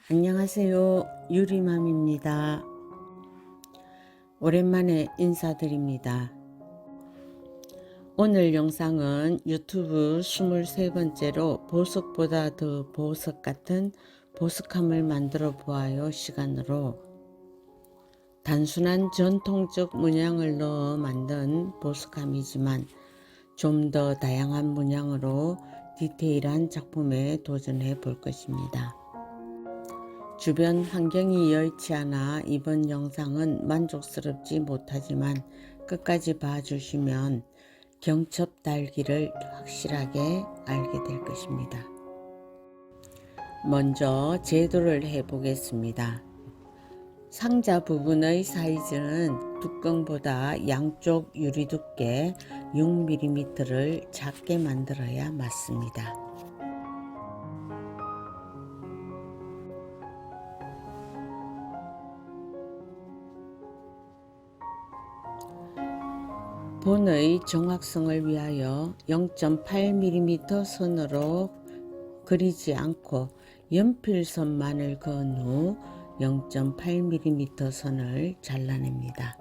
안녕하세요. 유리맘입니다. 오랜만에 인사드립니다. 오늘 영상은 유튜브 23번째로 보석보다 더 보석 같은 보석함을 만들어 보아요 시간으로 단순한 전통적 문양을 넣어 만든 보석함이지만 좀 더 다양한 문양으로 디테일한 작품에 도전해 볼 것입니다. 주변 환경이 여의치 않아 이번 영상은 만족스럽지 못하지만 끝까지 봐주시면 경첩 달기를 확실하게 알게 될 것입니다. 먼저 제도를 해보겠습니다. 상자 부분의 사이즈는 뚜껑보다 양쪽 유리 두께 6mm를 작게 만들어야 맞습니다. 본의 정확성을 위하여 0.8mm 선으로 그리지 않고 연필선만을 그은 후 0.8mm 선을 잘라냅니다.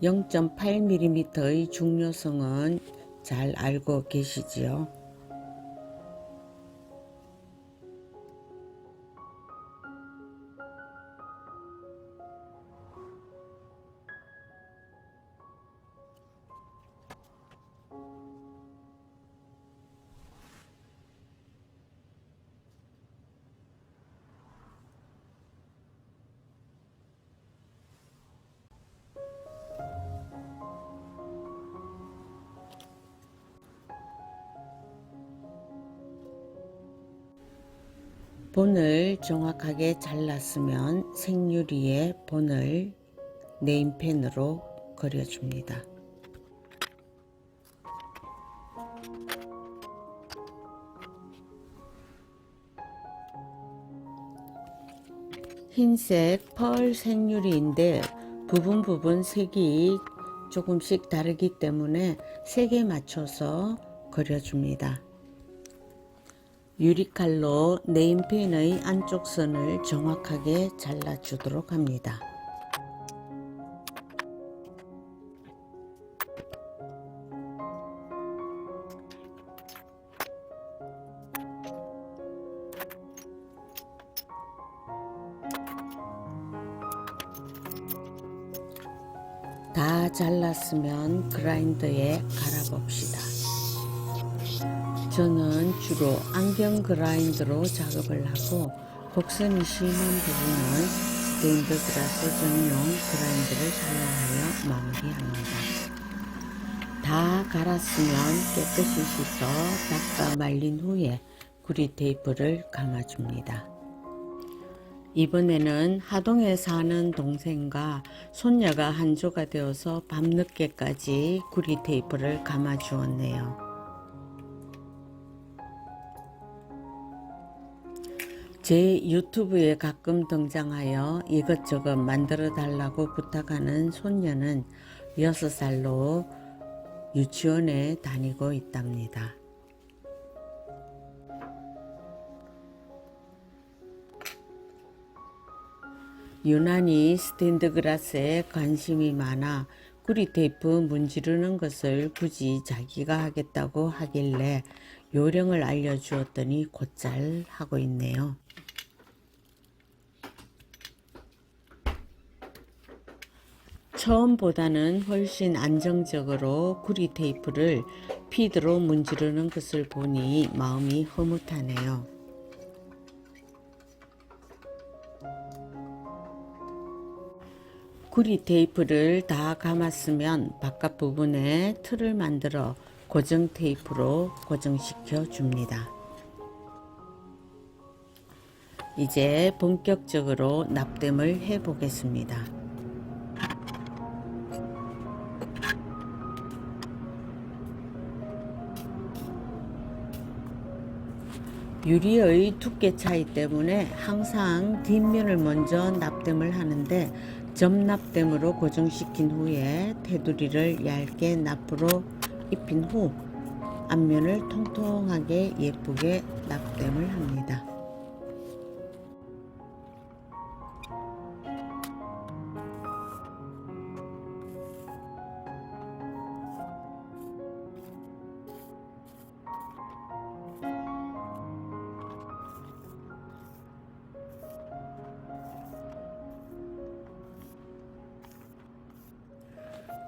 (0.8mm의) 중요성은 잘 알고 계시지요? 본을 정확하게 잘랐으면 생유리에 본을 네임펜으로 그려줍니다. 흰색 펄 생유리인데 부분 색이 조금씩 다르기 때문에 색에 맞춰서 그려줍니다. 유리칼로 네임펜의 안쪽 선을 정확하게 잘라주도록 합니다. 다 잘랐으면 그라인더에 갈아봅시다. 저는 주로 안경 그라인더로 작업을 하고 곡선이 심한 부분은 스테인드 그라스 전용 그라인더를 사용하여 마무리합니다. 다 갈았으면 깨끗이 씻어 닦아 말린 후에 구리 테이프를 감아줍니다. 이번에는 하동에 사는 동생과 손녀가 한조가 되어서 밤늦게까지 구리 테이프를 감아 주었네요. 제 유튜브에 가끔 등장하여 이것저것 만들어 달라고 부탁하는 손녀는 6살로 유치원에 다니고 있답니다. 유난히 스테인드 그라스에 관심이 많아 구리 테이프 문지르는 것을 굳이 자기가 하겠다고 하길래 요령을 알려주었더니 곧잘 하고 있네요. 처음보다는 훨씬 안정적으로 구리 테이프를 피드로 문지르는 것을 보니 마음이 흐뭇하네요. 구리 테이프를 다 감았으면 바깥 부분에 틀을 만들어 고정 테이프로 고정시켜 줍니다. 이제 본격적으로 납땜을 해 보겠습니다. 유리의 두께 차이 때문에 항상 뒷면을 먼저 납땜을 하는데, 점납땜으로 고정시킨 후에 테두리를 얇게 납으로 입힌 후 앞면을 통통하게 예쁘게 납땜을 합니다.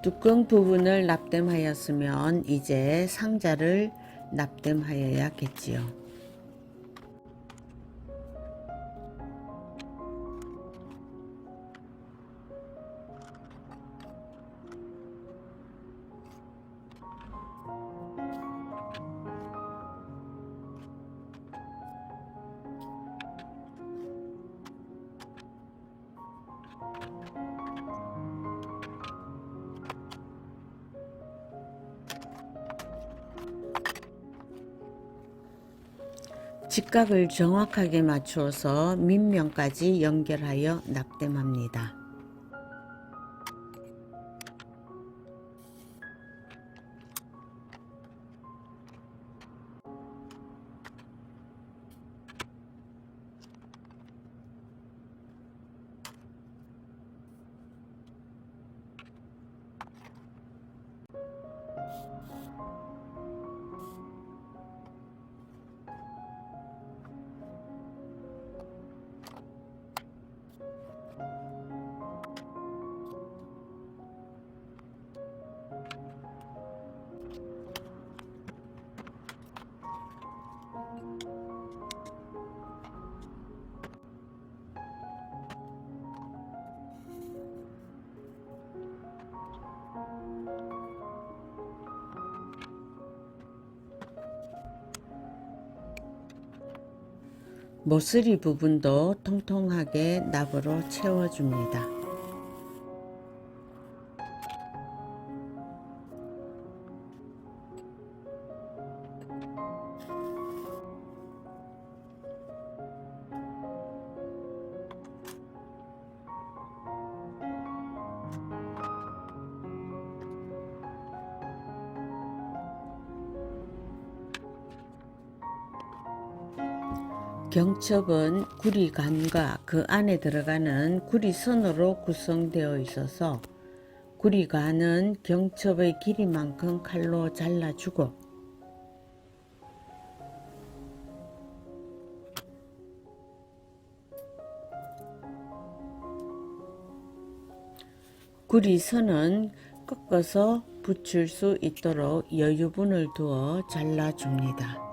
뚜껑 부분을 납땜하였으면 이제 상자를 납땜하여야겠지요. 직각을 정확하게 맞추어서 밑면까지 연결하여 납땜합니다. 모서리 부분도 통통하게 납으로 채워줍니다. 경첩은 구리관과 그 안에 들어가는 구리선으로 구성되어 있어서 구리관은 경첩의 길이만큼 칼로 잘라주고 구리선은 꺾어서 붙일 수 있도록 여유분을 두어 잘라줍니다.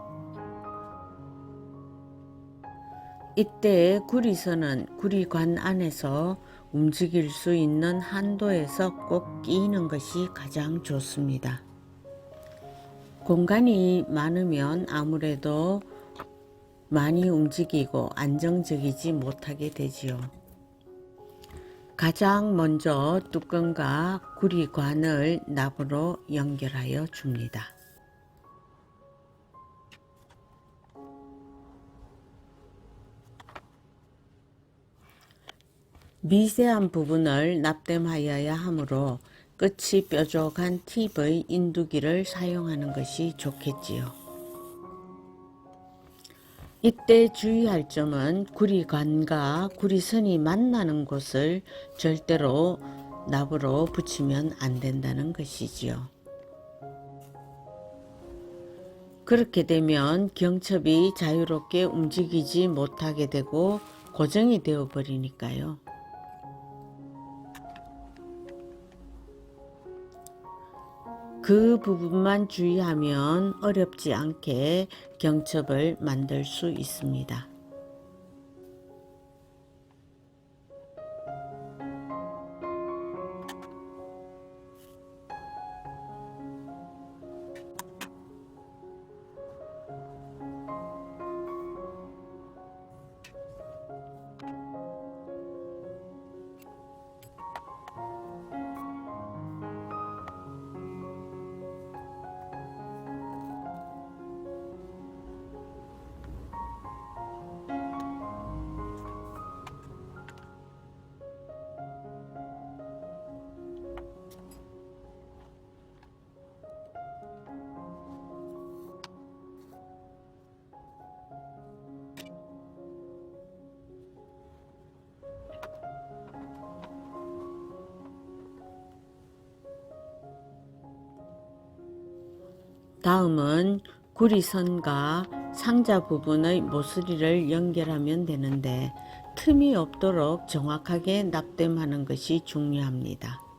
이때 구리선은 구리관 안에서 움직일 수 있는 한도에서 꼭 끼는 것이 가장 좋습니다. 공간이 많으면 아무래도 많이 움직이고 안정적이지 못하게 되지요. 가장 먼저 뚜껑과 구리관을 납으로 연결하여 줍니다. 미세한 부분을 납땜하여야 하므로 끝이 뾰족한 팁의 인두기를 사용하는 것이 좋겠지요. 이때 주의할 점은 구리관과 구리선이 만나는 곳을 절대로 납으로 붙이면 안 된다는 것이지요. 그렇게 되면 경첩이 자유롭게 움직이지 못하게 되고 고정이 되어 버리니까요. 그 부분만 주의하면 어렵지 않게 경첩을 만들 수 있습니다. 다음은 구리선과 상자 부분의 모서리를 연결하면 되는데 틈이 없도록 정확하게 납땜하는 것이 중요합니다.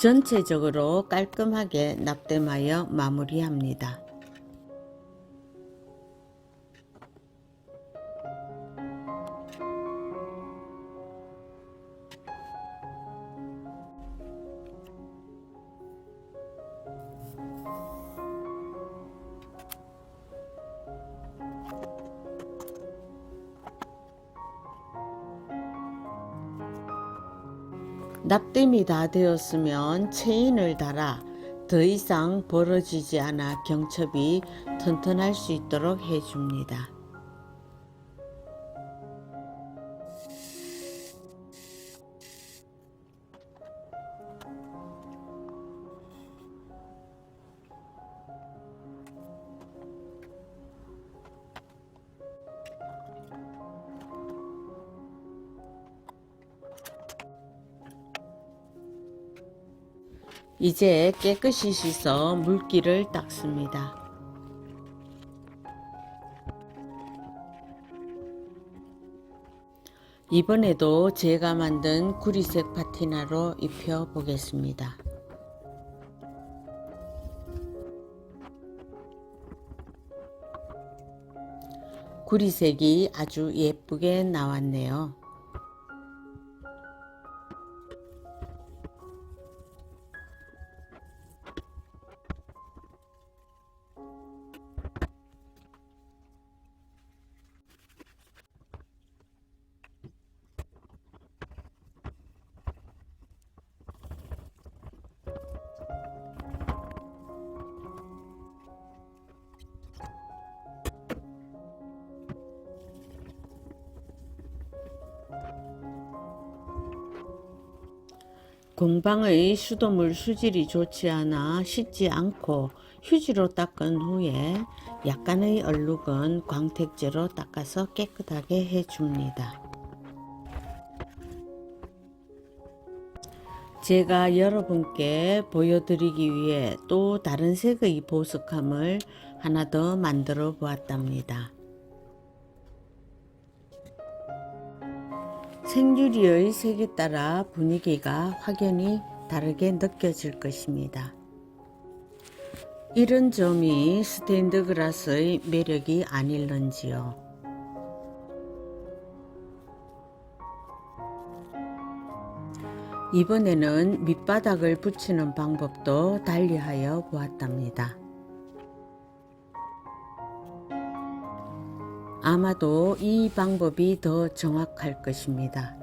전체적으로 깔끔하게 납땜하여 마무리합니다. 납땜이 다 되었으면 체인을 달아 더 이상 벌어지지 않아 경첩이 튼튼할 수 있도록 해줍니다. 이제 깨끗이 씻어 물기를 닦습니다. 이번에도 제가 만든 구리색 파티나로 입혀 보겠습니다. 구리색이 아주 예쁘게 나왔네요. 공방의 수돗물 수질이 좋지 않아 씻지 않고 휴지로 닦은 후에 약간의 얼룩은 광택제로 닦아서 깨끗하게 해줍니다. 제가 여러분께 보여드리기 위해 또 다른 색의 보석함을 하나 더 만들어 보았답니다. 생유리의 색에 따라 분위기가 확연히 다르게 느껴질 것입니다. 이런 점이 스테인드 글라스의 매력이 아닐런지요. 이번에는 밑바닥을 붙이는 방법도 달리하여 보았답니다. 아마도 이 방법이 더 정확할 것입니다.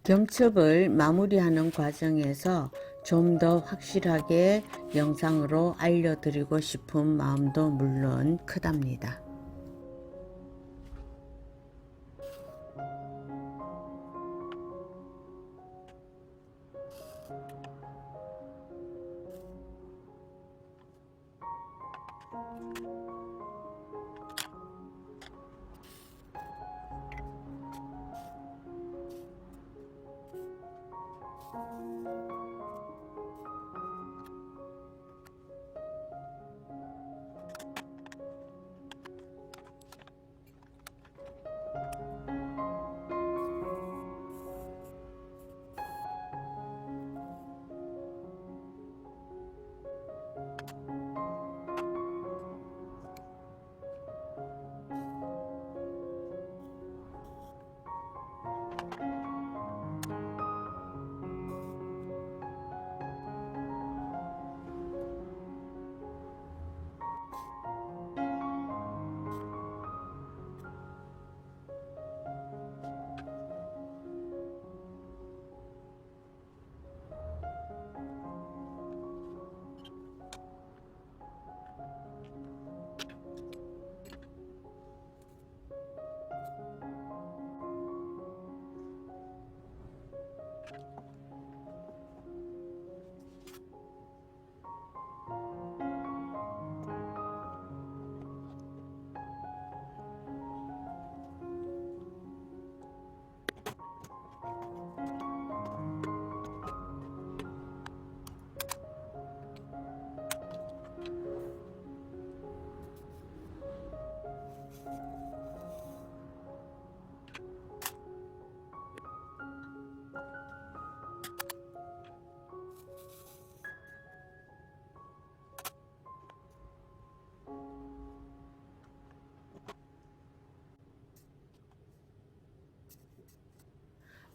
경첩을 마무리하는 과정에서 좀 더 확실하게 영상으로 알려드리고 싶은 마음도 물론 크답니다.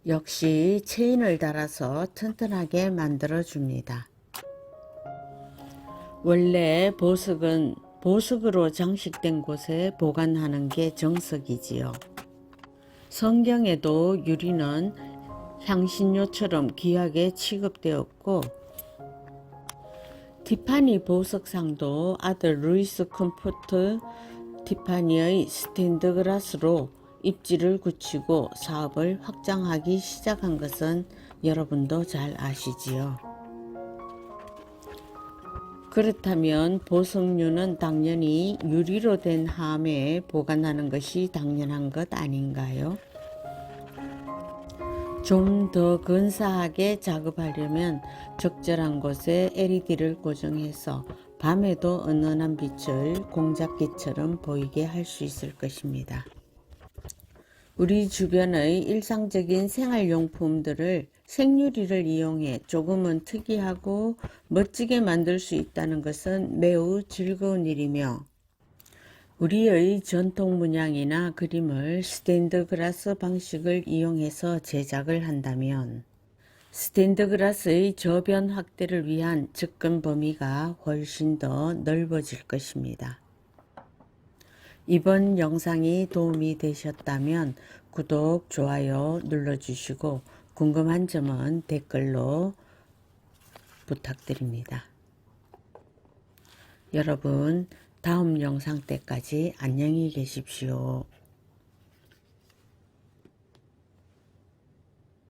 역시 체인을 달아서 튼튼하게 만들어 줍니다. 원래 보석은 보석으로 장식된 곳에 보관하는 게 정석이지요. 성경에도 유리는 향신료처럼 귀하게 취급되었고, 티파니 보석상도 아들 루이스 컴포트 티파니의 스테인드 글라스로 입지를 굳히고 사업을 확장하기 시작한 것은 여러분도 잘 아시지요. 그렇다면 보석류는 당연히 유리로 된 함에 보관하는 것이 당연한 것 아닌가요? 좀 더 근사하게 작업하려면 적절한 곳에 LED를 고정해서 밤에도 은은한 빛을 공작기처럼 보이게 할 수 있을 것입니다. 우리 주변의 일상적인 생활용품들을 생유리를 이용해 조금은 특이하고 멋지게 만들 수 있다는 것은 매우 즐거운 일이며, 우리의 전통 문양이나 그림을 스테인드 글라스 방식을 이용해서 제작을 한다면 스테인드 글라스의 저변 확대를 위한 접근 범위가 훨씬 더 넓어질 것입니다. 이번 영상이 도움이 되셨다면 구독, 좋아요 눌러주시고 궁금한 점은 댓글로 부탁드립니다. 여러분, 다음 영상 때까지 안녕히 계십시오.